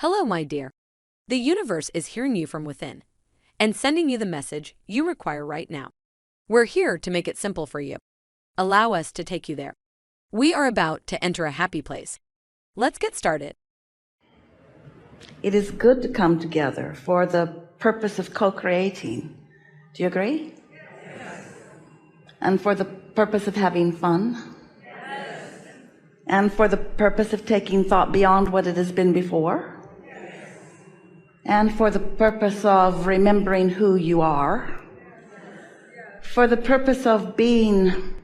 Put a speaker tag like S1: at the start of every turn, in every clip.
S1: Hello, my dear. The universe is hearing you from within and sending you the message you require right now. We're here to make it simple for you. Allow us to take you there. We are about to enter a happy place. Let's get started.
S2: It is good to come together for the purpose of co-creating. Do you agree? Yes. And for the purpose of having fun? Yes. And for the purpose of taking thought beyond what it has been before? Yes. And for the purpose of remembering who you are? Yes. For the purpose of being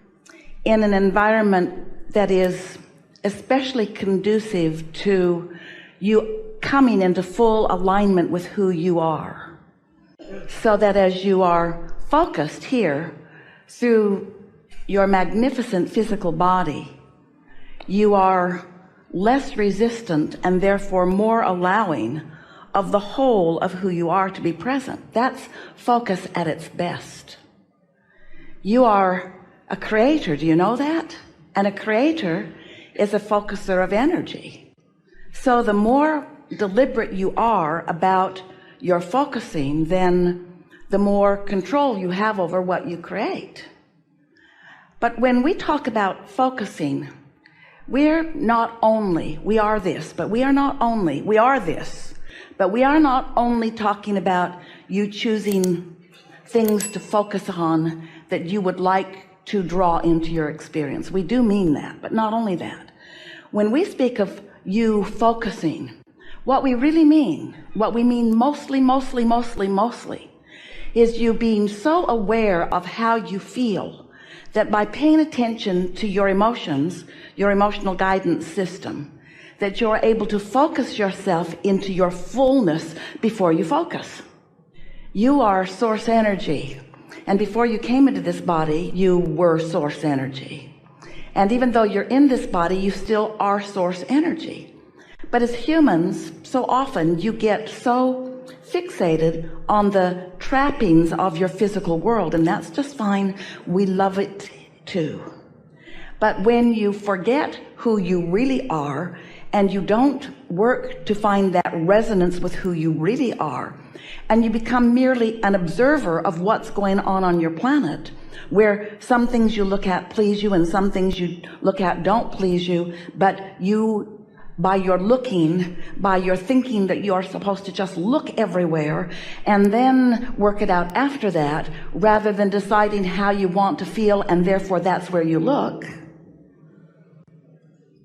S2: in an environment that is especially conducive to you coming into full alignment with who you are, so that as you are focused here through your magnificent physical body, you are less resistant and therefore more allowing of the whole of who you are to be present. That's focus at its best. You are a creator, do you know that? And a creator is a focuser of energy. So the more deliberate you are about your focusing, then the more control you have over what you create. But when we talk about focusing, we are not only talking about you choosing things to focus on that you would like to draw into your experience. We do mean that, but not only that. When we speak of you focusing, what we mean mostly, is you being so aware of how you feel that by paying attention to your emotions, your emotional guidance system, that you're able to focus yourself into your fullness before you focus. You are source energy. And before you came into this body, you were source energy. And even though you're in this body, you still are source energy. But as humans, so often you get so fixated on the trappings of your physical world, and that's just fine. We love it too. But when you forget who you really are, and you don't work to find that resonance with who you really are, and you become merely an observer of what's going on your planet, where some things you look at please you and some things you look at don't please you, but you, by your thinking that you're supposed to just look everywhere and then work it out after that, rather than deciding how you want to feel, and therefore that's where you look.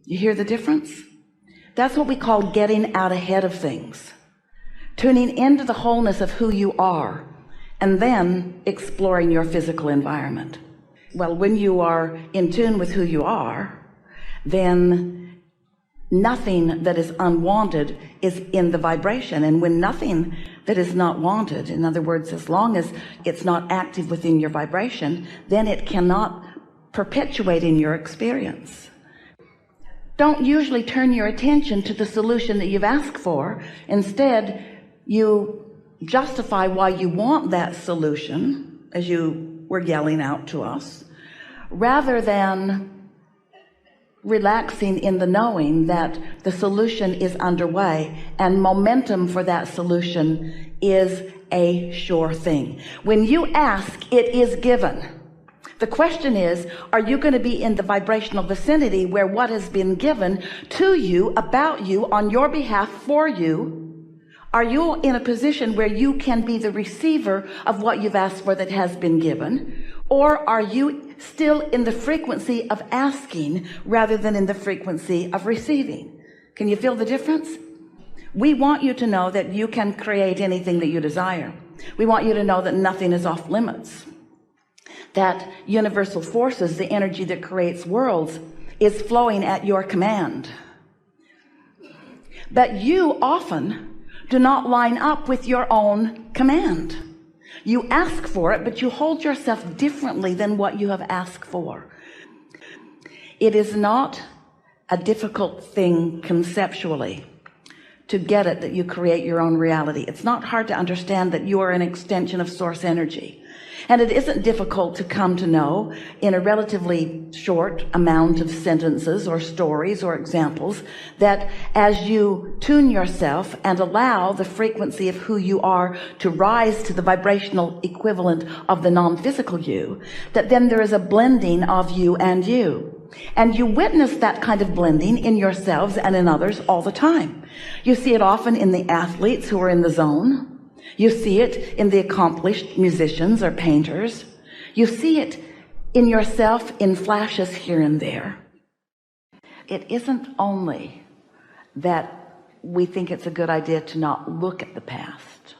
S2: You hear the difference? That's what we call getting out ahead of things. Tuning into the wholeness of who you are, and then exploring your physical environment. Well, when you are in tune with who you are, then nothing that is unwanted is in the vibration. And when nothing that is not wanted, in other words, as long as it's not active within your vibration, then it cannot perpetuate in your experience. Don't usually turn your attention to the solution that you've asked for. Instead, you justify why you want that solution, as you were yelling out to us, rather than relaxing in the knowing that the solution is underway and momentum for that solution is a sure thing. When you ask, it is given. The question is, are you going to be in the vibrational vicinity where what has been given to you, about you, on your behalf, for you? Are you in a position where you can be the receiver of what you've asked for that has been given? Or are you still in the frequency of asking rather than in the frequency of receiving? Can you feel the difference? We want you to know that you can create anything that you desire. We want you to know that nothing is off limits. That universal forces, the energy that creates worlds, is flowing at your command. But you often do not line up with your own command. You ask for it, but you hold yourself differently than what you have asked for. It is not a difficult thing conceptually to get it that you create your own reality. It's not hard to understand that you are an extension of source energy. And it isn't difficult to come to know in a relatively short amount of sentences or stories or examples that as you tune yourself and allow the frequency of who you are to rise to the vibrational equivalent of the non-physical you, that then there is a blending of you. And you witness that kind of blending in yourselves and in others all the time. You see it often in the athletes who are in the zone. You see it in the accomplished musicians or painters. You see it in yourself in flashes here and there. It isn't only that we think it's a good idea to not look at the past.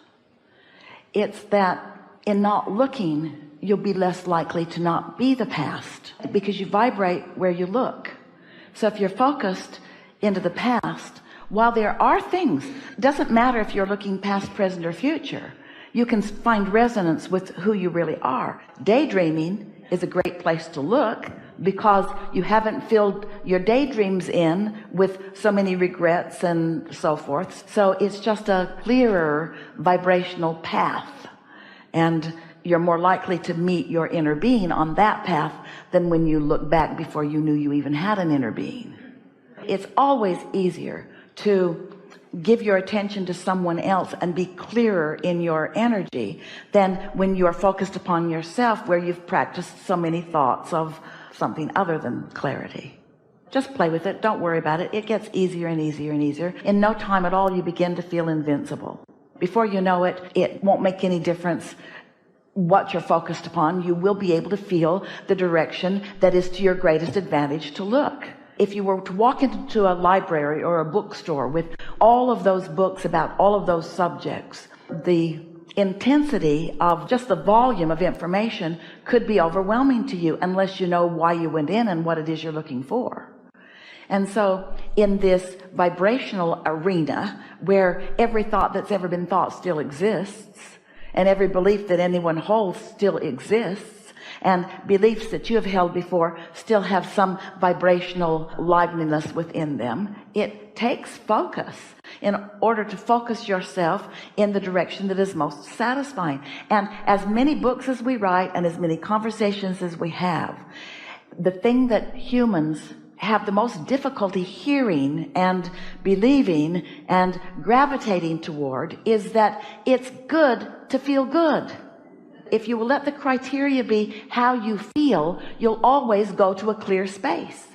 S2: It's that in not looking, you'll be less likely to not be the past, because you vibrate where you look. So if you're focused into the past, while there are things, doesn't matter if you're looking past, present, or future, you can find resonance with who you really are. Daydreaming is a great place to look because you haven't filled your daydreams in with so many regrets and so forth. So it's just a clearer vibrational path, and you're more likely to meet your inner being on that path than when you look back before you knew you even had an inner being. It's always easier to give your attention to someone else and be clearer in your energy than when you're focused upon yourself, where you've practiced so many thoughts of something other than clarity. Just play with it. Don't worry about it. It gets easier and easier and easier. In no time at all, you begin to feel invincible. Before you know it, it won't make any difference what you're focused upon. You will be able to feel the direction that is to your greatest advantage to look. If you were to walk into a library or a bookstore with all of those books about all of those subjects, the intensity of just the volume of information could be overwhelming to you unless you know why you went in and what it is you're looking for. And so in this vibrational arena where every thought that's ever been thought still exists, and every belief that anyone holds still exists, and beliefs that you have held before still have some vibrational liveliness within them, it takes focus in order to focus yourself in the direction that is most satisfying. And as many books as we write and as many conversations as we have, the thing that humans have the most difficulty hearing and believing and gravitating toward is that it's good to feel good. If you will let the criteria be how you feel, you'll always go to a clear space.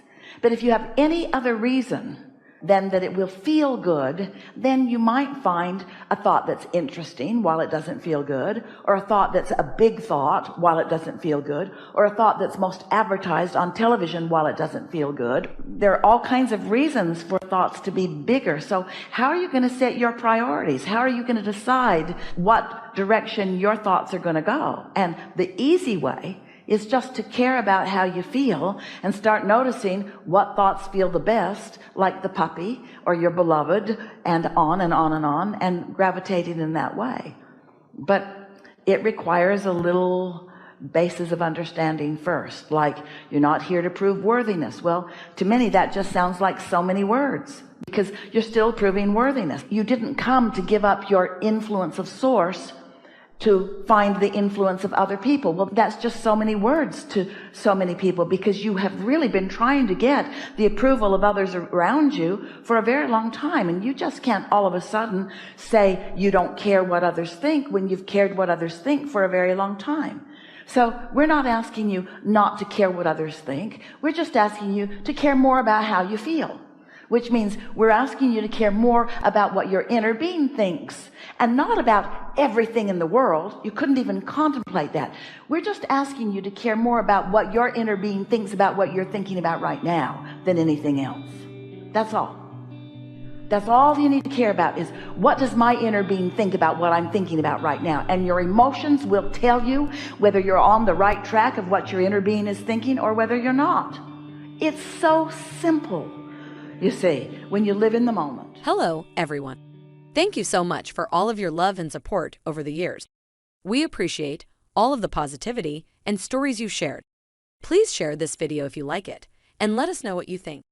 S2: But if you have any other reason than that it will feel good, then you might find a thought that's interesting while it doesn't feel good, or a thought that's a big thought while it doesn't feel good, or a thought that's most advertised on television while it doesn't feel good. There are all kinds of reasons for thoughts to be bigger. So how are you going to set your priorities? How are you going to decide what direction your thoughts are going to go? And the easy way is just to care about how you feel and start noticing what thoughts feel the best, like the puppy or your beloved, and on and on and on, and gravitating in that way. But it requires a little basis of understanding first, like you're not here to prove worthiness. Well, to many that just sounds like so many words, because you're still proving worthiness. You didn't come to give up your influence of source to find the influence of other people. Well, that's just so many words to so many people, because you have really been trying to get the approval of others around you for a very long time, and you just can't all of a sudden say you don't care what others think when you've cared what others think for a very long time. So we're not asking you not to care what others think. We're just asking you to care more about how you feel, which means we're asking you to care more about what your inner being thinks, and not about everything in the world. You couldn't even contemplate that. We're just asking you to care more about what your inner being thinks about what you're thinking about right now than anything else. That's all. That's all you need to care about, is what does my inner being think about what I'm thinking about right now? And your emotions will tell you whether you're on the right track of what your inner being is thinking or whether you're not. It's so simple, you see, when you live in the moment.
S1: Hello, everyone. Thank you so much for all of your love and support over the years. We appreciate all of the positivity and stories you shared. Please share this video if you like it, and let us know what you think.